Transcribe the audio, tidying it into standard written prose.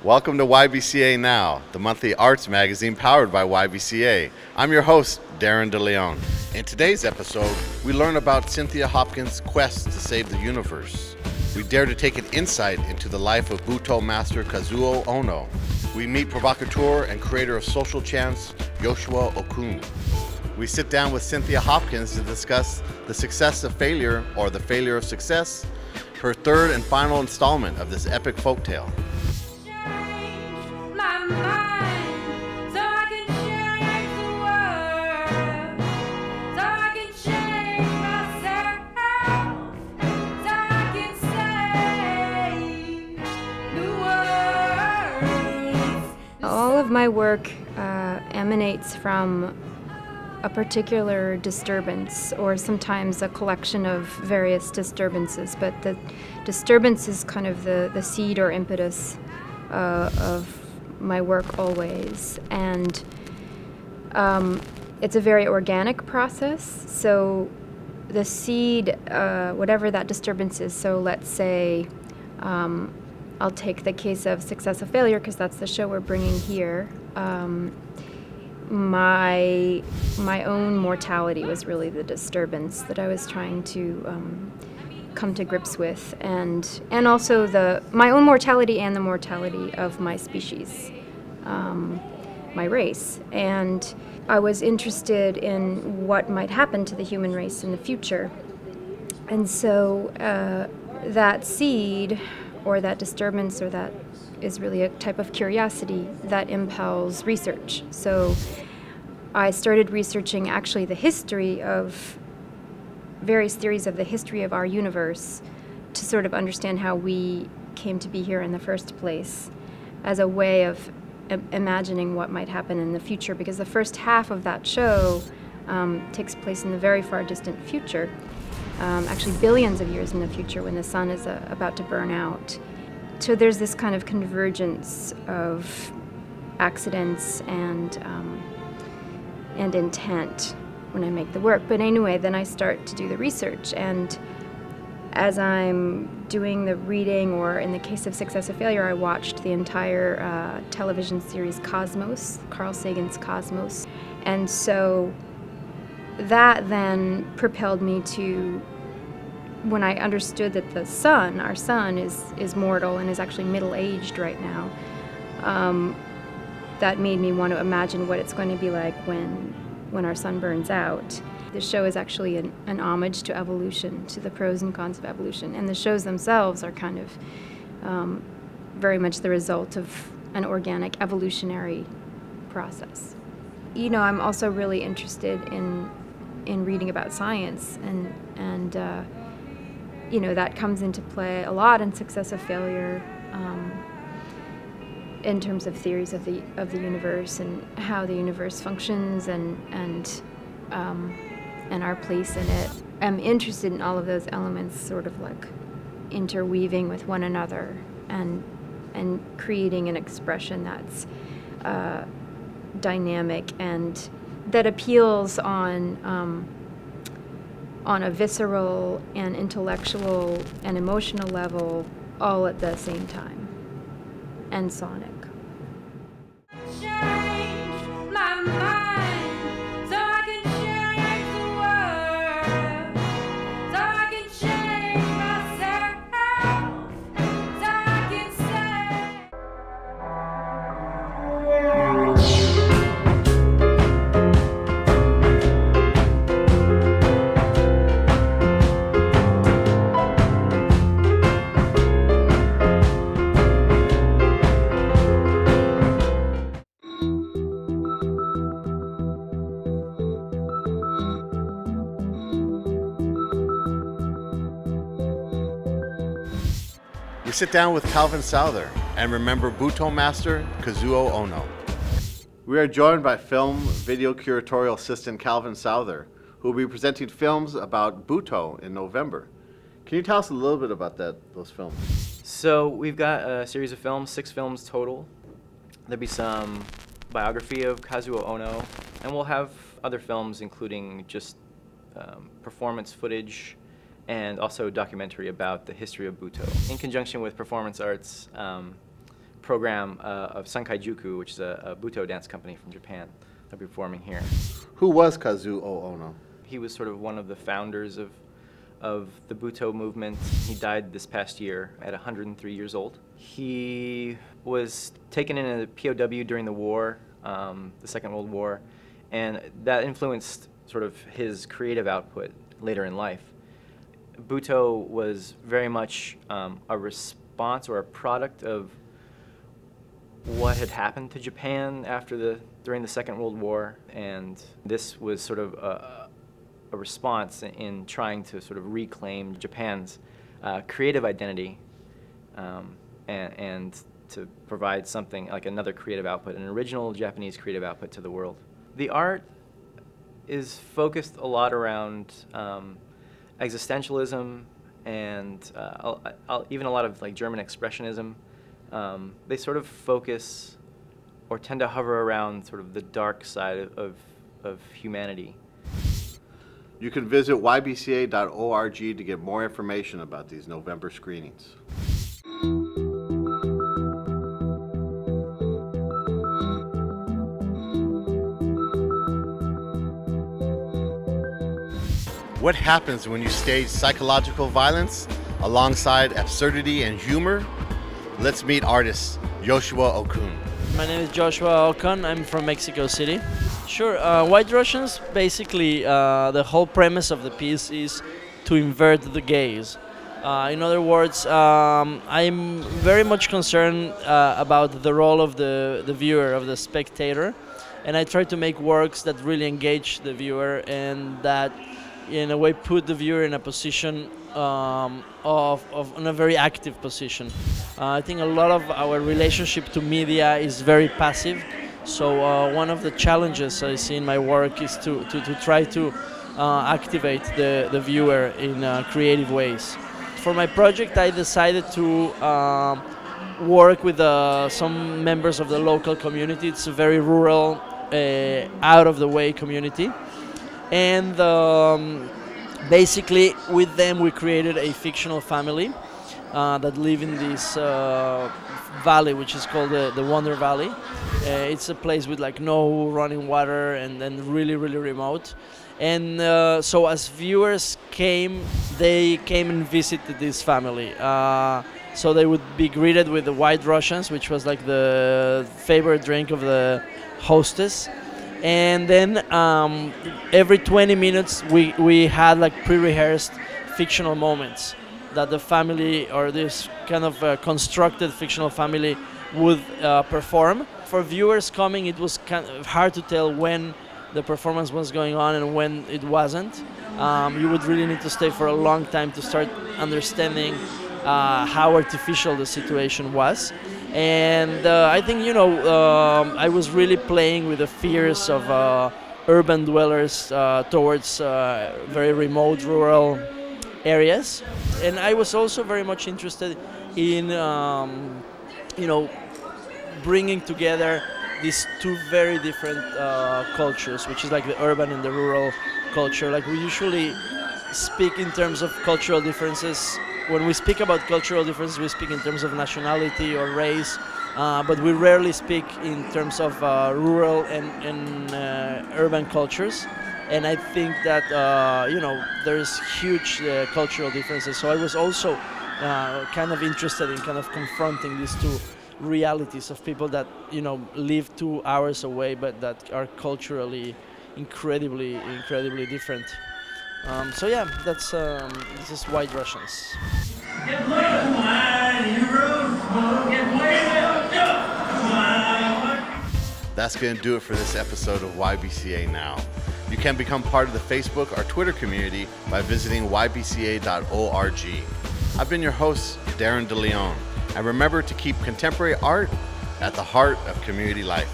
Welcome to YBCA Now, the monthly arts magazine powered by YBCA. I'm your host, Darren DeLeon. In today's episode, we learn about Cynthia Hopkins' quest to save the universe. We dare to take an insight into the life of Butoh master Kazuo Ohno. We meet provocateur and creator of social chants, Yoshua Okón. We sit down with Cynthia Hopkins to discuss the success of failure, or the failure of success, her third and final installment of this epic folktale. All of my work emanates from a particular disturbance, or sometimes a collection of various disturbances, but the disturbance is kind of the seed or impetus of my work always. And it's a very organic process, so the seed, whatever that disturbance is, so let's say I'll take the case of success or failure because that's the show we're bringing here. My own mortality was really the disturbance that I was trying to come to grips with, and also my own mortality and the mortality of my species, my race. And I was interested in what might happen to the human race in the future. And so that seed, or that disturbance, or that is really a type of curiosity that impels research. So I started researching actually the history of various theories of the history of our universe to sort of understand how we came to be here in the first place, as a way of imagining what might happen in the future, because the first half of that show takes place in the very far distant future, actually billions of years in the future, when the sun is about to burn out. So there's this kind of convergence of accidents and intent when I make the work. But anyway, then I start to do the research, and as I'm doing the reading, or in the case of Success or Failure, I watched the entire television series Cosmos, Carl Sagan's Cosmos. And so that then propelled me to, when I understood that the sun, our sun, is mortal and is actually middle-aged right now, that made me want to imagine what it's going to be like when our sun burns out. The show is actually an homage to evolution, to the pros and cons of evolution, and the shows themselves are kind of very much the result of an organic evolutionary process. You know, I'm also really interested in reading about science, and you know, that comes into play a lot in Success or Failure, in terms of theories of the universe and how the universe functions, and our place in it. I'm interested in all of those elements sort of like interweaving with one another and creating an expression that's dynamic and that appeals on a visceral and intellectual and emotional level, all at the same time, and sonic. We sit down with Calvin Souther and remember Butoh master Kazuo Ohno. We are joined by film video curatorial assistant Calvin Souther, who will be presenting films about Butoh in November. Can you tell us a little bit about those films? So we've got a series of films, 6 films total. There'll be some biography of Kazuo Ohno, and we'll have other films including just performance footage, and also a documentary about the history of Butoh, in conjunction with performance arts program of Sankaijuku, which is a Buto dance company from Japan. They'll be performing here. Who was Kazuo Ohno? He was sort of one of the founders of the Buto movement. He died this past year at 103 years old. He was taken in a POW during the war, the Second World War, and that influenced sort of his creative output later in life. Buto was very much a response or a product of what had happened to Japan during the Second World War, and this was sort of a response in trying to sort of reclaim Japan's creative identity and to provide something like another creative output, an original Japanese creative output to the world. The art is focused a lot around existentialism and even a lot of like German expressionism. They sort of focus or tend to hover around sort of the dark side of humanity. You can visit ybca.org to get more information about these November screenings. What happens when you stage psychological violence alongside absurdity and humor? Let's meet artist Yoshua Okón. My name is Yoshua Okón. I'm from Mexico City. Sure, White Russians, basically the whole premise of the piece is to invert the gaze. In other words, I'm very much concerned about the role of the viewer, of the spectator, and I try to make works that really engage the viewer and that in a way put the viewer in a position in a very active position. I think a lot of our relationship to media is very passive, so one of the challenges I see in my work is to try to activate the viewer in creative ways. For my project, I decided to work with some members of the local community. It's a very rural, out-of-the-way community. And basically, with them, we created a fictional family that live in this valley, which is called the Wonder Valley. It's a place with like no running water and really, really remote. And so as viewers came, they came and visited this family. So they would be greeted with the White Russians, which was like the favorite drink of the hostess. And then every 20 minutes we had like pre-rehearsed fictional moments that the family or this kind of constructed fictional family would perform. For viewers coming, it was kind of hard to tell when the performance was going on and when it wasn't. You would really need to stay for a long time to start understanding how artificial the situation was. And I think, I was really playing with the fears of urban dwellers towards very remote rural areas. And I was also very much interested in, bringing together these two very different cultures, which is like the urban and the rural culture. Like we usually speak in terms of cultural differences. When we speak about cultural differences, we speak in terms of nationality or race, but we rarely speak in terms of rural and urban cultures. And I think that, there's huge cultural differences. So I was also kind of interested in kind of confronting these two realities of people that, live 2 hours away, but that are culturally incredibly different. So yeah, that's this is White Russians. That's going to do it for this episode of YBCA Now. You can become part of the Facebook or Twitter community by visiting ybca.org. I've been your host, Darren DeLeon, and remember to keep contemporary art at the heart of community life.